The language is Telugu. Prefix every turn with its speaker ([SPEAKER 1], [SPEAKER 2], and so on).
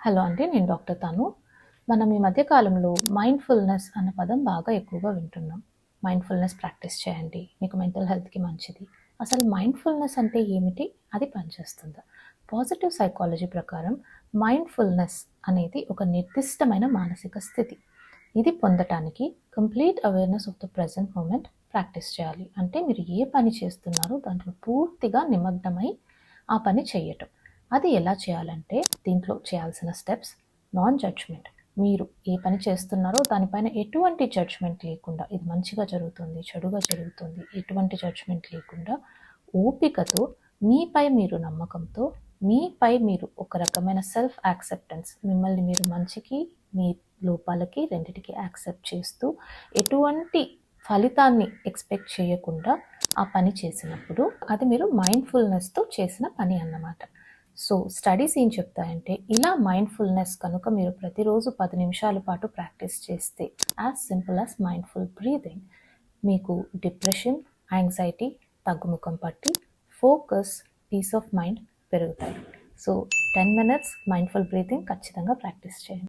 [SPEAKER 1] హలో అండి, నేను డాక్టర్ తాను. మనం ఈ మధ్య కాలంలో మైండ్‌ఫుల్‌నెస్ అన్న పదం బాగా ఎక్కువగా వింటున్నాం. మైండ్‌ఫుల్‌నెస్ ప్రాక్టీస్ చేయండి, మీకు మెంటల్ హెల్త్‌కి మంచిది. అసలు మైండ్‌ఫుల్‌నెస్ అంటే ఏమిటి? అది పనిచేస్తుందా? పాజిటివ్ సైకాలజీ ప్రకారం మైండ్‌ఫుల్‌నెస్ అనేది ఒక నిర్దిష్టమైన మానసిక స్థితి. ఇది పొందటానికి complete awareness of the present moment practice చేయాలి. అంటే మీరు ఏ పని చేస్తున్నారో దాంట్లో పూర్తిగా నిమగ్నమై ఆ పని చేయటం. అది ఎలా చేయాలంటే దీంట్లో చేయాల్సిన స్టెప్స్: నాన్ జడ్జ్మెంట్. మీరు ఏ పని చేస్తున్నారో దానిపైన ఎటువంటి జడ్జ్మెంట్ లేకుండా, ఇది మంచిగా జరుగుతుంది, చెడుగా జరుగుతుంది, ఎటువంటి జడ్జ్మెంట్ లేకుండా ఓపికతో, మీపై మీరు నమ్మకంతో, మీపై మీరు ఒక రకమైన సెల్ఫ్ యాక్సెప్టెన్స్, మిమ్మల్ని మీరు మంచికి మీ లోపాలకి రెండిటికి యాక్సెప్ట్ చేస్తూ ఎటువంటి ఫలితాన్ని ఎక్స్పెక్ట్ చేయకుండా ఆ పని చేసినప్పుడు అది మీరు మైండ్ఫుల్నెస్తో చేసిన పని అన్నమాట. సో స్టడీస్ ఏం చెప్తాయంటే, ఇలా మైండ్ఫుల్నెస్ కనుక మీరు ప్రతిరోజు 10 నిమిషాల పాటు ప్రాక్టీస్ చేస్తే, as simple as mindful breathing, మీకు డిప్రెషన్, యాంగ్జైటీ తగ్గుముఖం పట్టి ఫోకస్, పీస్ ఆఫ్ మైండ్ పెరుగుతాయి. సో 10 minutes మైండ్ఫుల్ బ్రీతింగ్ ఖచ్చితంగా ప్రాక్టీస్ చేయండి.